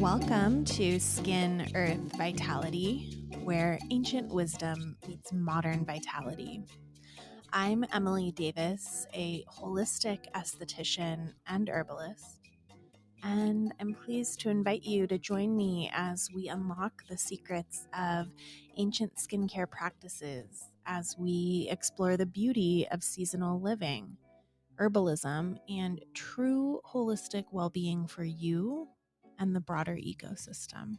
Welcome to Skin Earth Vitality, where ancient wisdom meets modern vitality. I'm Emily Davis, a holistic esthetician and herbalist, and I'm pleased to invite you to join me as we unlock the secrets of ancient skincare practices as we explore the beauty of seasonal living, herbalism, and true holistic well-being for you and the broader ecosystem.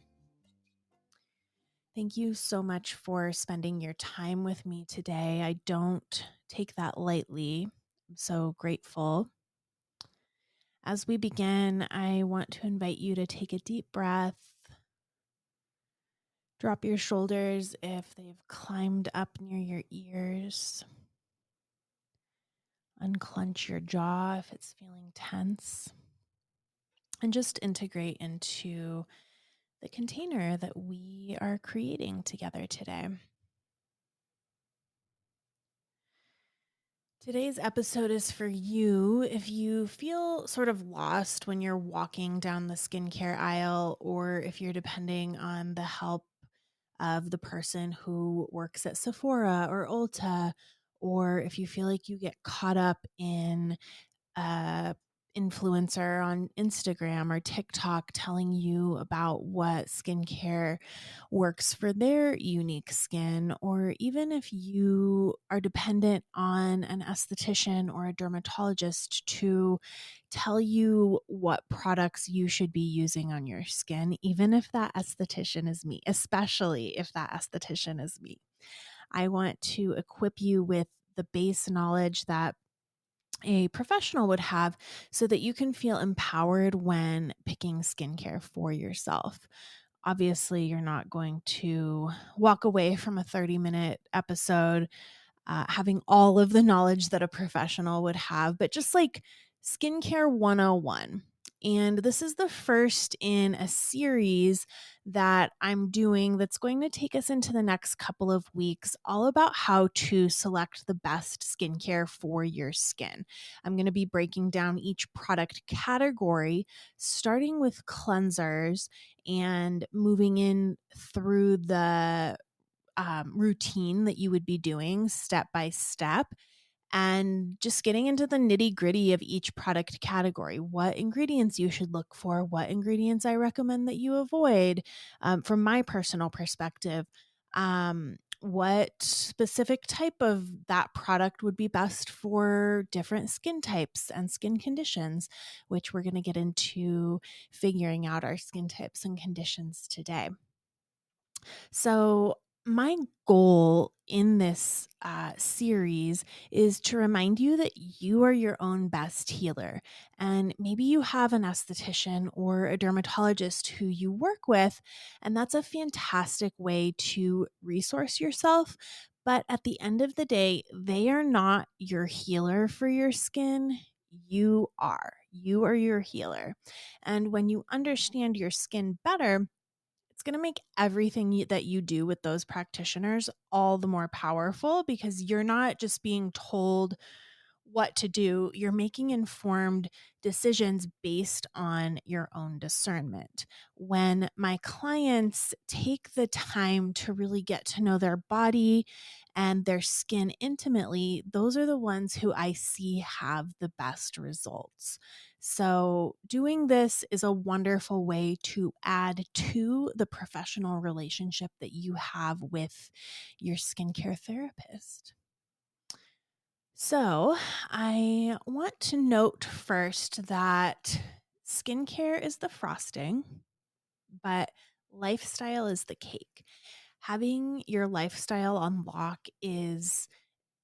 Thank you so much for spending your time with me today. I don't take that lightly. I'm so grateful. As we begin, I want to invite you to take a deep breath. Drop your shoulders if they've climbed up near your ears. Unclench your jaw if it's feeling tense. And just integrate into the container that we are creating together today. Today's episode is for you if you feel sort of lost when you're walking down the skincare aisle, or if you're depending on the help of the person who works at Sephora or Ulta, or if you feel like you get caught up in influencer on Instagram or TikTok telling you about what skincare works for their unique skin, or even if you are dependent on an esthetician or a dermatologist to tell you what products you should be using on your skin, even if that esthetician is me, especially if that esthetician is me. I want to equip you with the base knowledge that a professional would have so that you can feel empowered when picking skincare for yourself. Obviously, you're not going to walk away from a 30-minute episode having all of the knowledge that a professional would have, but just like Skincare 101. And this is the first in a series that I'm doing that's going to take us into the next couple of weeks, all about how to select the best skincare for your skin. I'm going to be breaking down each product category, starting with cleansers and moving in through the routine that you would be doing step by step, and just getting into the nitty gritty of each product category, what ingredients you should look for, what ingredients I recommend that you avoid from my personal perspective, what specific type of that product would be best for different skin types and skin conditions, which we're going to get into figuring out our skin types and conditions today. So my goal in this series is to remind you that you are your own best healer. And maybe you have an esthetician or a dermatologist who you work with, and that's a fantastic way to resource yourself. But at the end of the day, they are not your healer for your skin. You are. You are your healer. And when you understand your skin better, it's going to make everything that you do with those practitioners all the more powerful, because you're not just being told what to do. You're making informed decisions based on your own discernment. When my clients take the time to really get to know their body and their skin intimately, those are the ones who I see have the best results. So doing this is a wonderful way to add to the professional relationship that you have with your skincare therapist. So I want to note first that skincare is the frosting, but lifestyle is the cake. Having your lifestyle on lock is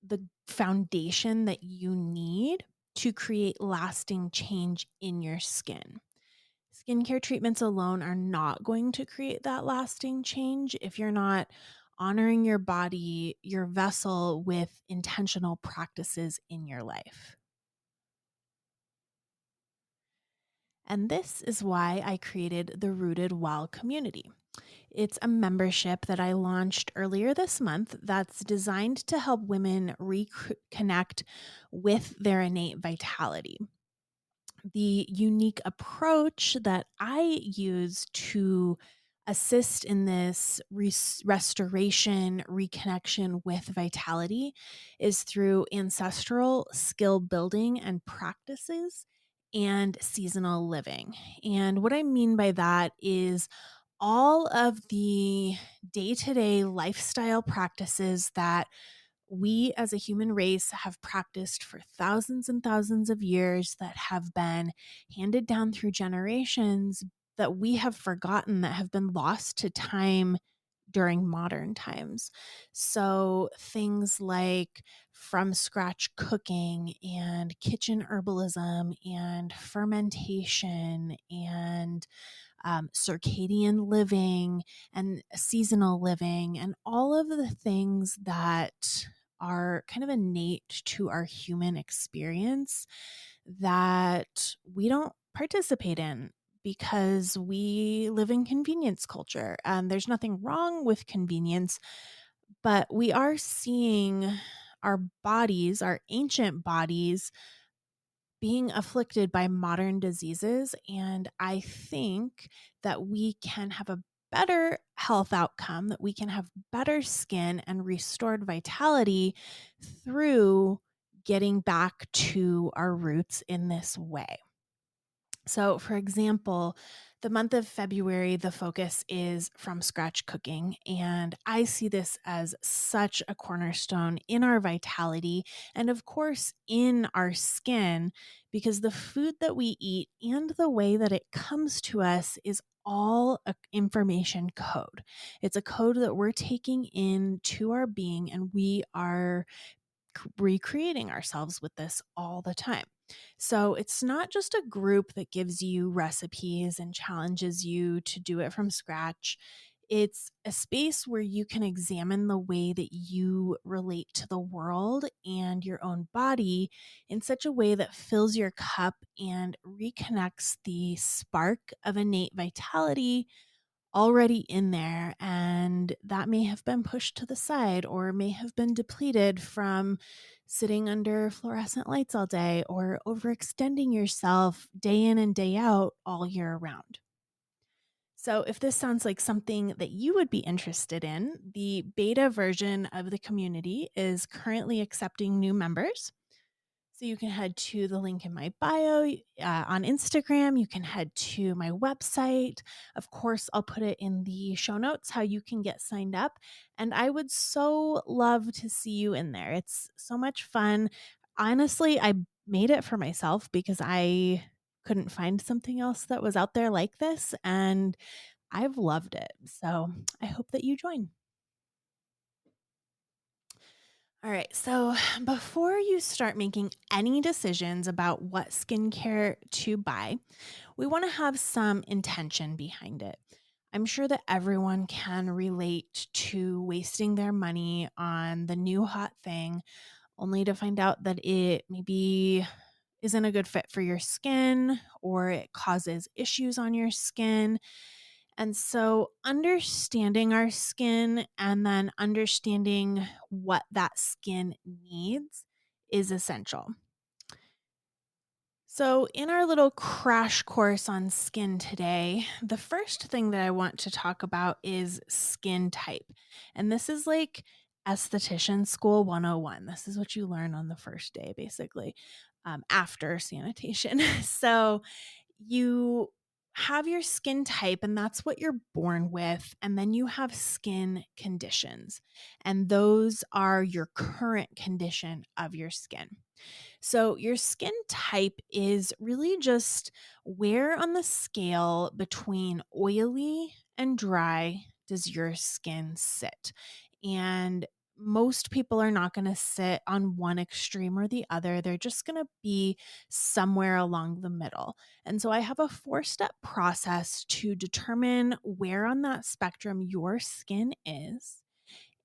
the foundation that you need to create lasting change in your skin. Skincare treatments alone are not going to create that lasting change if you're not honoring your body, your vessel, with intentional practices in your life. And this is why I created the RootedWELL Community. It's a membership that I launched earlier this month that's designed to help women reconnect with their innate vitality. The unique approach that I use to assist in this restoration, reconnection with vitality is through ancestral skill building and practices and seasonal living. And what I mean by that is all of the day to day lifestyle practices that we as a human race have practiced for thousands and thousands of years, that have been handed down through generations, that we have forgotten, that have been lost to time during modern times. So things like from scratch cooking and kitchen herbalism and fermentation and circadian living and seasonal living, and all of the things that are kind of innate to our human experience that we don't participate in because we live in convenience culture. And there's nothing wrong with convenience, but we are seeing our bodies, our ancient bodies, being afflicted by modern diseases. And I think that we can have a better health outcome, that we can have better skin and restored vitality through getting back to our roots in this way. So, for example, the month of February, the focus is from scratch cooking. And I see this as such a cornerstone in our vitality and, of course, in our skin, because the food that we eat and the way that it comes to us is all a information code. It's a code that we're taking into our being, and we are recreating ourselves with this all the time. So it's not just a group that gives you recipes and challenges you to do it from scratch. It's a space where you can examine the way that you relate to the world and your own body in such a way that fills your cup and reconnects the spark of innate vitality already in there, and that may have been pushed to the side or may have been depleted from sitting under fluorescent lights all day or overextending yourself day in and day out all year round. So, if this sounds like something that you would be interested in, the beta version of the community is currently accepting new members. So you can head to the link in my bio on Instagram. You can head to my website. Of course, I'll put it in the show notes how you can get signed up. And I would so love to see you in there. It's so much fun. Honestly, I made it for myself because I couldn't find something else that was out there like this. And I've loved it. So I hope that you join. All right. So before you start making any decisions about what skincare to buy, we want to have some intention behind it. I'm sure that everyone can relate to wasting their money on the new hot thing only to find out that it maybe isn't a good fit for your skin or it causes issues on your skin. And so, understanding our skin and then understanding what that skin needs is essential. So, in our little crash course on skin today, the first thing that I want to talk about is skin type. And this is like esthetician school 101. This is what you learn on the first day, basically, after sanitation. So, you have your skin type, and that's what you're born with. And then you have skin conditions, and those are your current condition of your skin. So, your skin type is really just where on the scale between oily and dry does your skin sit. And most people are not going to sit on one extreme or the other. They're just going to be somewhere along the middle. And so I have a 4-step process to determine where on that spectrum your skin is.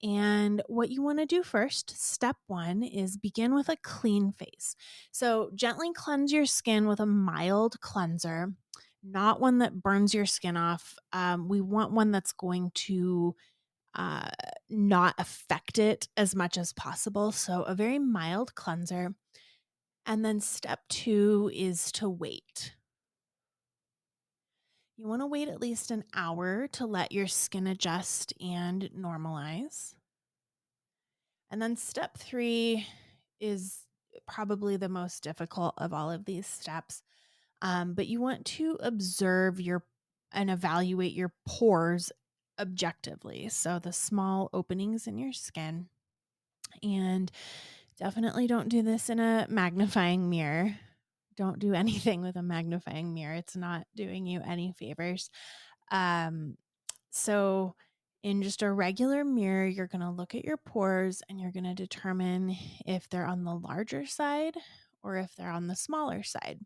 And what you want to do first, step 1, is begin with a clean face. So gently cleanse your skin with a mild cleanser, not one that burns your skin off. We want one that's going to uh, not affect it as much as possible. So a very mild cleanser. And then step 2 is to wait. You want to wait at least an hour to let your skin adjust and normalize. And then step 3 is probably the most difficult of all of these steps. But you want to observe and evaluate your pores objectively. So the small openings in your skin. And definitely don't do this in a magnifying mirror. Don't do anything with a magnifying mirror. It's not doing you any favors. So in just a regular mirror, you're going to look at your pores and you're going to determine if they're on the larger side or if they're on the smaller side.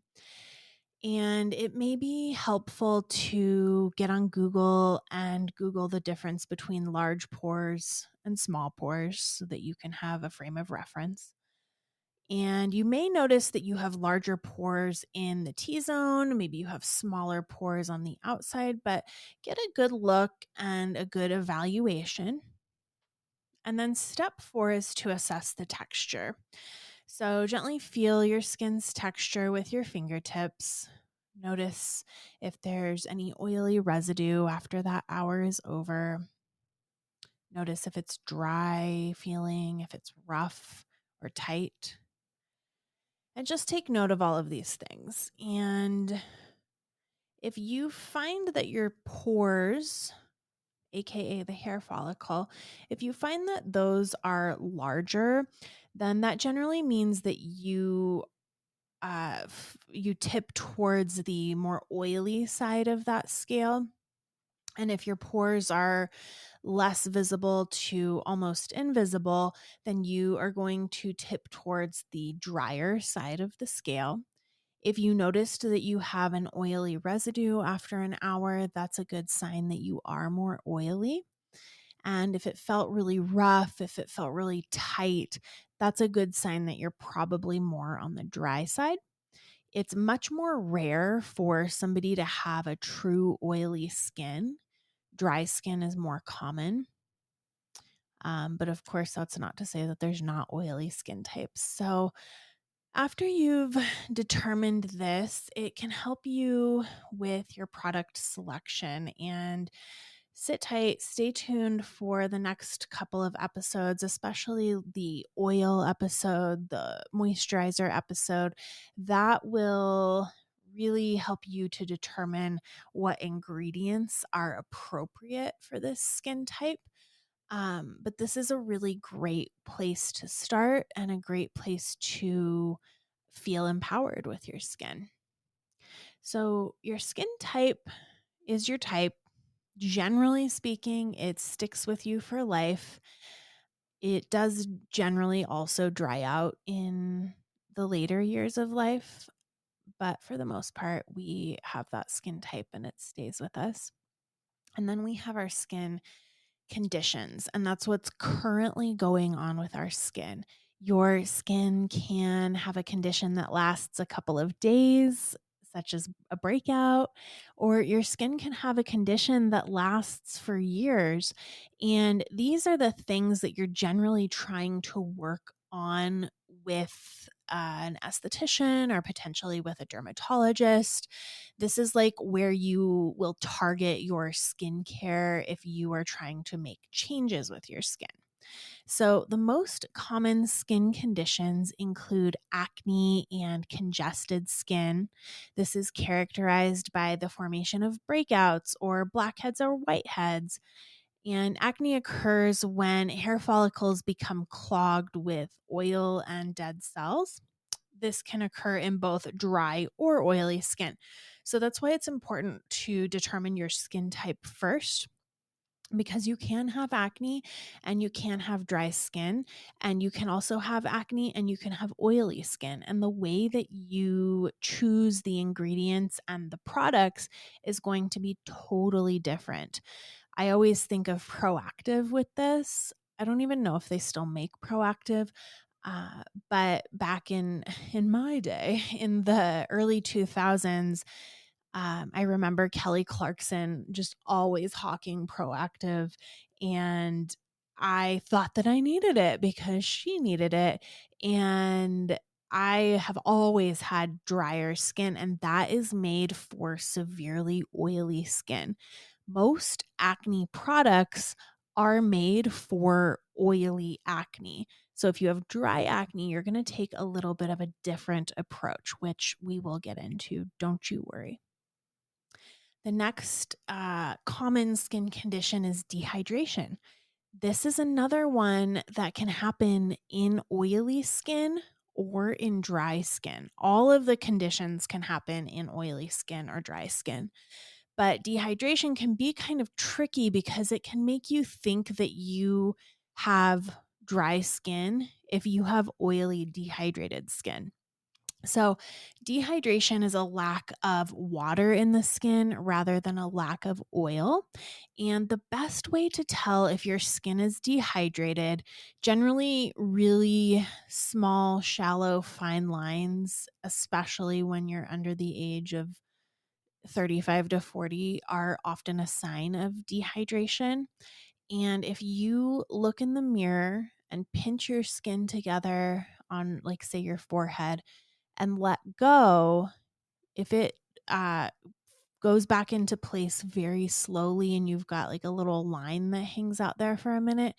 And it may be helpful to get on Google and Google the difference between large pores and small pores so that you can have a frame of reference. And you may notice that you have larger pores in the T-zone. Maybe you have smaller pores on the outside, but get a good look and a good evaluation. And then step 4 is to assess the texture. So gently feel your skin's texture with your fingertips. Notice if there's any oily residue after that hour is over. Notice if it's dry feeling, if it's rough or tight. And just take note of all of these things. And if you find that your pores, aka the hair follicle, if you find that those are larger, then that generally means that you tip towards the more oily side of that scale. And if your pores are less visible to almost invisible, then you are going to tip towards the drier side of the scale. If you noticed that you have an oily residue after an hour, that's a good sign that you are more oily. And if it felt really rough, if it felt really tight, that's a good sign that you're probably more on the dry side. It's much more rare for somebody to have a true oily skin. Dry skin is more common. But of course, that's not to say that there's not oily skin types. So after you've determined this, it can help you with your product selection. And sit tight, stay tuned for the next couple of episodes, especially the oil episode, the moisturizer episode. That will really help you to determine what ingredients are appropriate for this skin type. But this is a really great place to start and a great place to feel empowered with your skin. So, your skin type is your type. Generally speaking, it sticks with you for life. It does generally also dry out in the later years of life, but for the most part, we have that skin type and it stays with us. And then we have our skin conditions, and that's what's currently going on with our skin. Your skin can have a condition that lasts a couple of days, such as a breakout, or your skin can have a condition that lasts for years. And these are the things that you're generally trying to work on with an esthetician or potentially with a dermatologist. This is like where you will target your skincare if you are trying to make changes with your skin. So, the most common skin conditions include acne and congested skin. This is characterized by the formation of breakouts or blackheads or whiteheads. And acne occurs when hair follicles become clogged with oil and dead cells. This can occur in both dry or oily skin. So that's why it's important to determine your skin type first, because you can have acne and you can have dry skin, and you can also have acne and you can have oily skin. And the way that you choose the ingredients and the products is going to be totally different. I always think of Proactive with this. I don't even know if they still make Proactive. But back in my day, in the early 2000s, I remember Kelly Clarkson just always hawking Proactive, and I thought that I needed it because she needed it. And I have always had drier skin, and that is made for severely oily skin. Most acne products are made for oily acne. So if you have dry acne, you're going to take a little bit of a different approach, which we will get into. Don't you worry. The next common skin condition is dehydration. This is another one that can happen in oily skin or in dry skin. All of the conditions can happen in oily skin or dry skin. But dehydration can be kind of tricky because it can make you think that you have dry skin if you have oily, dehydrated skin. So, dehydration is a lack of water in the skin rather than a lack of oil. And the best way to tell if your skin is dehydrated, generally, really small, shallow, fine lines, especially when you're under the age of 35 to 40, are often a sign of dehydration. And if you look in the mirror and pinch your skin together on, like, say, your forehead, and let go, if it uh, goes back into place very slowly and you've got like a little line that hangs out there for a minute,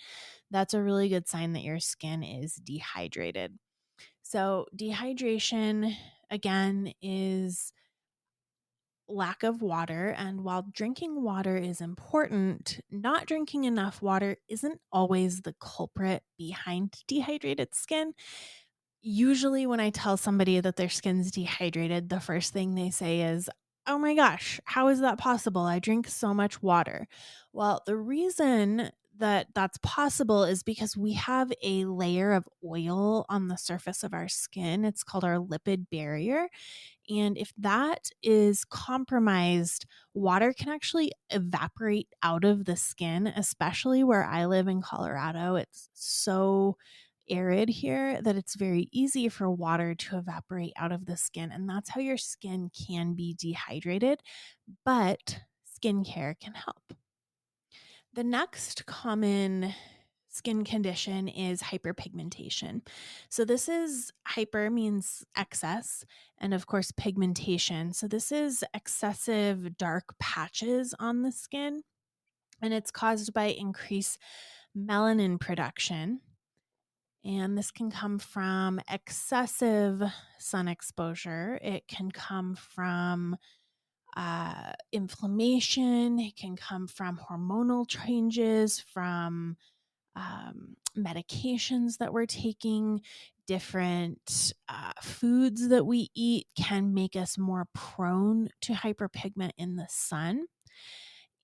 that's a really good sign that your skin is dehydrated. So, dehydration, again, is lack of water. And while drinking water is important, not drinking enough water isn't always the culprit behind dehydrated skin. Usually, when I tell somebody that their skin's dehydrated, the first thing they say is, "Oh my gosh, how is that possible? I drink so much water." Well, the reason that that's possible is because we have a layer of oil on the surface of our skin. It's called our lipid barrier. And if that is compromised, water can actually evaporate out of the skin, especially where I live in Colorado. It's so arid here that it's very easy for water to evaporate out of the skin. And that's how your skin can be dehydrated, but skincare can help. The next common skin condition is hyperpigmentation. So this is hyper means excess, and of course pigmentation. So this is excessive dark patches on the skin, and it's caused by increased melanin production. And this can come from excessive sun exposure. It can come from inflammation. It can come from hormonal changes, from medications that we're taking, different foods that we eat can make us more prone to hyperpigment in the sun.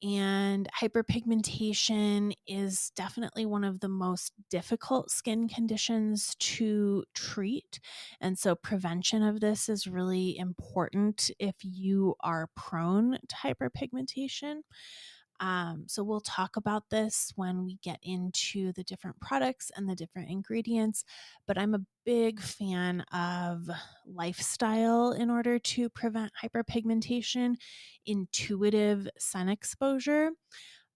And hyperpigmentation is definitely one of the most difficult skin conditions to treat. And so, prevention of this is really important if you are prone to hyperpigmentation. So we'll talk about this when we get into the different products and the different ingredients. But I'm a big fan of lifestyle in order to prevent hyperpigmentation, intuitive sun exposure,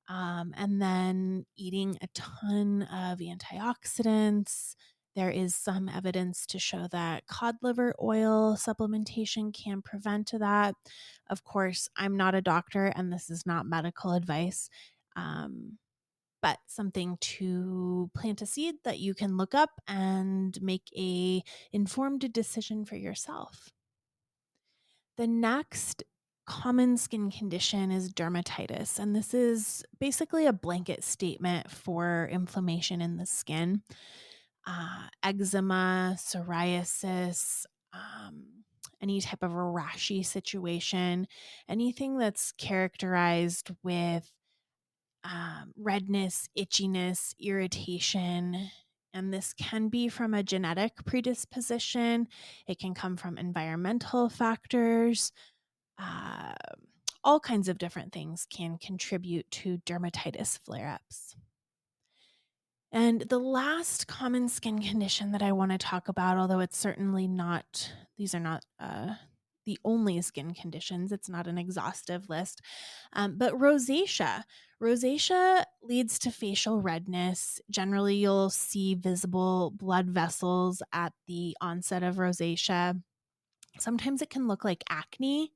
and then eating a ton of antioxidants. There is some evidence to show that cod liver oil supplementation can prevent that. Of course, I'm not a doctor and this is not medical advice, um, but something to plant a seed that you can look up and make a informed decision for yourself. The next common skin condition is dermatitis, and this is basically a blanket statement for inflammation in the skin. Eczema, psoriasis, any type of a rashy situation, anything that's characterized with redness, itchiness, irritation. And this can be from a genetic predisposition. It can come from environmental factors. Uh, all kinds of different things can contribute to dermatitis flare ups. And the last common skin condition that I want to talk about, although it's certainly not, these are not the only skin conditions. It's not an exhaustive list. But rosacea. Rosacea leads to facial redness. Generally, you'll see visible blood vessels at the onset of rosacea. Sometimes it can look like acne.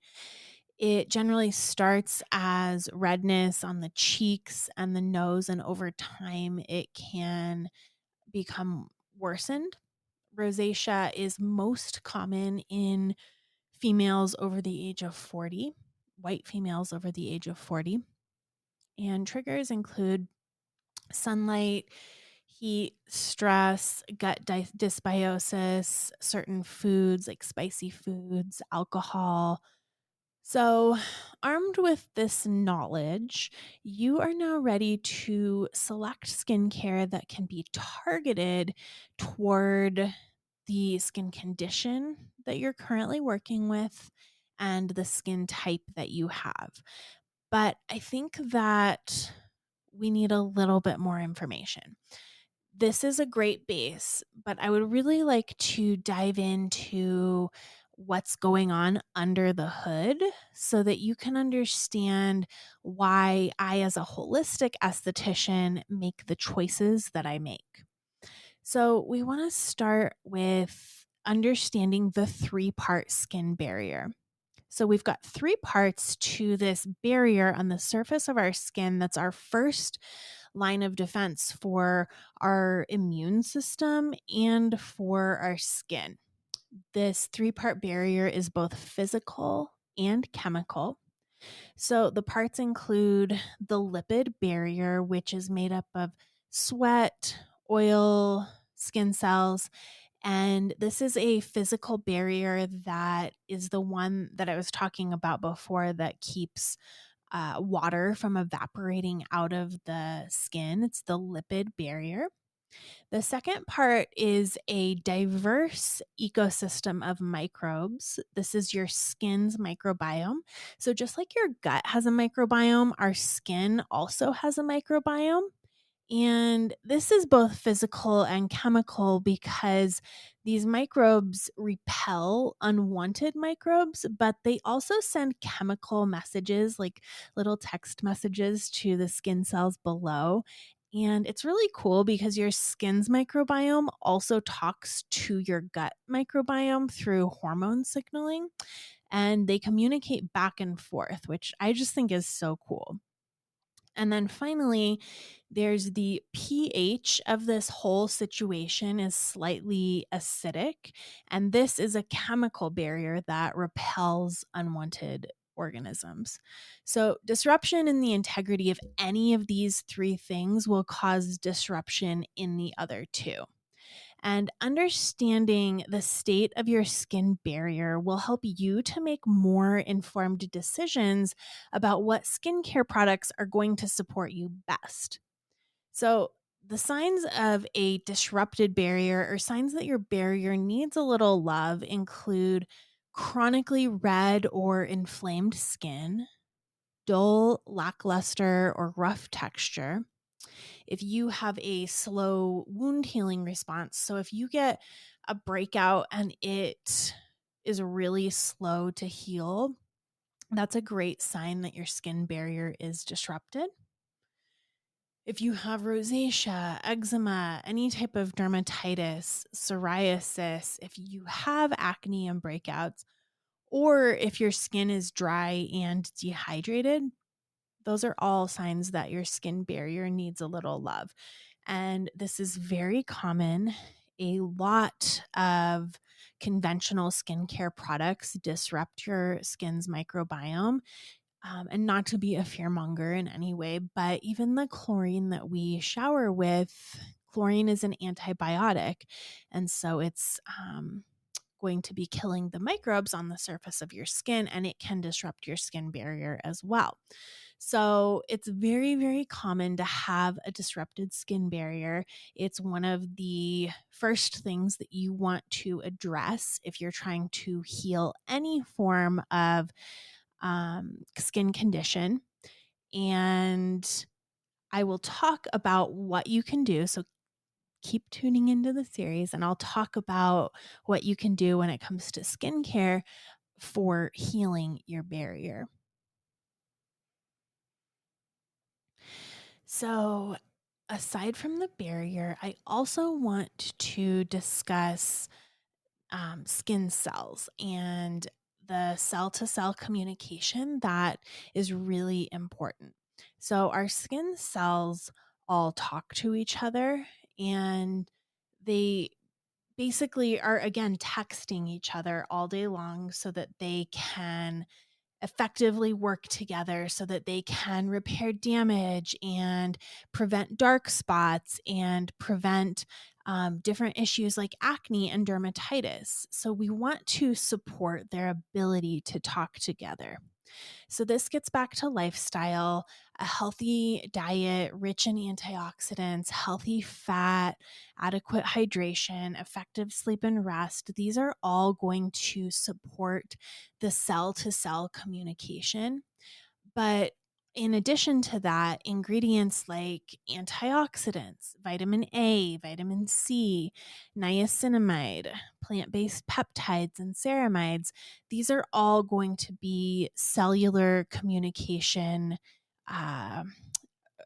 It generally starts as redness on the cheeks and the nose, and over time, it can become worsened. Rosacea is most common in females over the age of 40, white females over the age of 40. And triggers include sunlight, heat, stress, gut dysbiosis, certain foods like spicy foods, alcohol. So, armed with this knowledge, you are now ready to select skincare that can be targeted toward the skin condition that you're currently working with and the skin type that you have. But I think that we need a little bit more information. This is a great base, but I would really like to dive into what's going on under the hood so that you can understand why I, as a holistic esthetician, make the choices that I make. So, we want to start with understanding the 3-part skin barrier. So, we've got 3 parts to this barrier on the surface of our skin that's our first line of defense for our immune system and for our skin. This 3-part barrier is both physical and chemical. So the parts include the lipid barrier, which is made up of sweat, oil, skin cells. And this is a physical barrier that is the one that I was talking about before that keeps water from evaporating out of the skin. It's the lipid barrier. The second part is a diverse ecosystem of microbes. This is your skin's microbiome. So, just like your gut has a microbiome, our skin also has a microbiome. And this is both physical and chemical because these microbes repel unwanted microbes, but they also send chemical messages like little text messages to the skin cells below. And it's really cool because your skin's microbiome also talks to your gut microbiome through hormone signaling, and they communicate back and forth, which I just think is so cool. And then finally, there's the pH of this whole situation is slightly acidic. And this is a chemical barrier that repels unwanted organisms. So, disruption in the integrity of any of these 3 things will cause disruption in the other 2. And understanding the state of your skin barrier will help you to make more informed decisions about what skincare products are going to support you best. So, the signs of a disrupted barrier or signs that your barrier needs a little love include chronically red or inflamed skin, dull, lackluster, or rough texture. If you have a slow wound healing response, so if you get a breakout and it is really slow to heal, that's a great sign that your skin barrier is disrupted. If you have rosacea, eczema, any type of dermatitis, psoriasis, if you have acne and breakouts, or if your skin is dry and dehydrated, those are all signs that your skin barrier needs a little love. And this is very common. A lot of conventional skincare products disrupt your skin's microbiome. And not to be a fearmonger in any way, but even the chlorine that we shower with, chlorine is an antibiotic. And so it's going to be killing the microbes on the surface of your skin, and it can disrupt your skin barrier as well. So it's very, very common to have a disrupted skin barrier. It's one of the first things that you want to address if you're trying to heal any form of skin condition. And I will talk about what you can do. So keep tuning into the series, and I'll talk about what you can do when it comes to skincare for healing your barrier. So, aside from the barrier, I also want to discuss skin cells and the cell to cell communication that is really important. So, our skin cells all talk to each other, and they basically are, again, texting each other all day long so that they can effectively work together, so that they can repair damage and prevent dark spots and prevent different issues like acne and dermatitis. So we want to support their ability to talk together. So this gets back to lifestyle, a healthy diet rich in antioxidants, healthy fat, adequate hydration, effective sleep and rest. These are all going to support the cell to cell communication. But in addition to that, ingredients like antioxidants, vitamin A, vitamin C, niacinamide, plant-based peptides, and ceramides, these are all going to be cellular communication uh,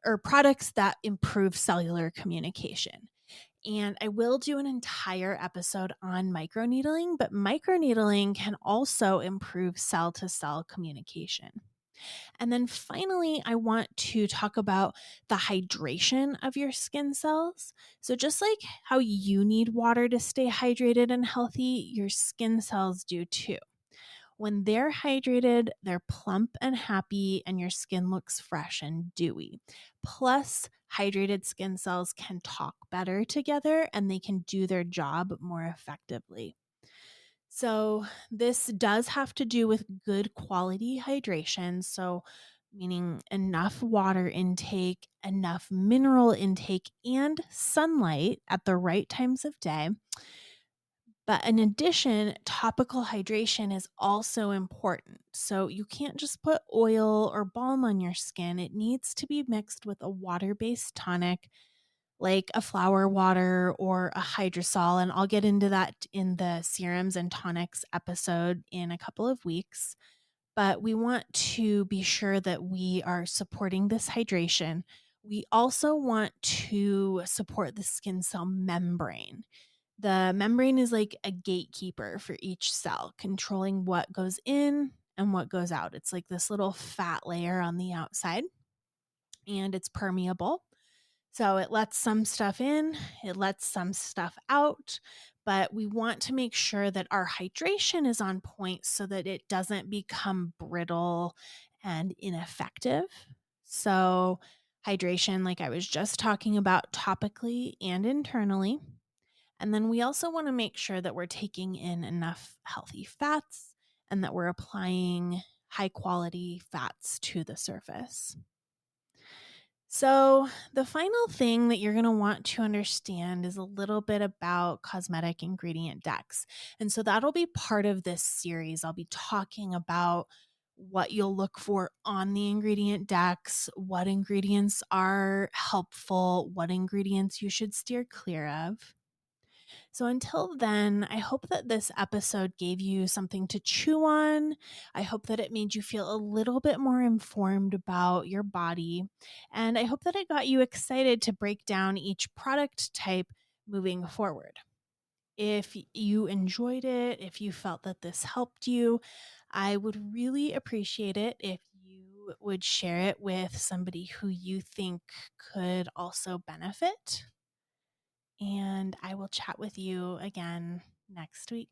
or products that improve cellular communication. And I will do an entire episode on microneedling, but microneedling can also improve cell to cell communication. And then finally, I want to talk about the hydration of your skin cells. So, just like how you need water to stay hydrated and healthy, your skin cells do too. When they're hydrated, they're plump and happy, and your skin looks fresh and dewy. Plus, hydrated skin cells can talk better together and they can do their job more effectively. So, this does have to do with good quality hydration. So, meaning enough water intake, enough mineral intake, and sunlight at the right times of day. But in addition, topical hydration is also important. So, you can't just put oil or balm on your skin, it needs to be mixed with a water based tonic like a flower water or a hydrosol. And I'll get into that in the serums and tonics episode in a couple of weeks. But we want to be sure that we are supporting this hydration. We also want to support the skin cell membrane. The membrane is like a gatekeeper for each cell, controlling what goes in and what goes out. It's like this little fat layer on the outside, and it's permeable. So it lets some stuff in, it lets some stuff out, but we want to make sure that our hydration is on point so that it doesn't become brittle and ineffective. So, hydration, like I was just talking about, topically and internally. And then we also want to make sure that we're taking in enough healthy fats and that we're applying high quality fats to the surface. So, the final thing that you're going to want to understand is a little bit about cosmetic ingredient decks. And so that'll be part of this series. I'll be talking about what you'll look for on the ingredient decks, what ingredients are helpful, what ingredients you should steer clear of. So until then, I hope that this episode gave you something to chew on. I hope that it made you feel a little bit more informed about your body. And I hope that it got you excited to break down each product type moving forward. If you enjoyed it, if you felt that this helped you, I would really appreciate it if you would share it with somebody who you think could also benefit. And I will chat with you again next week.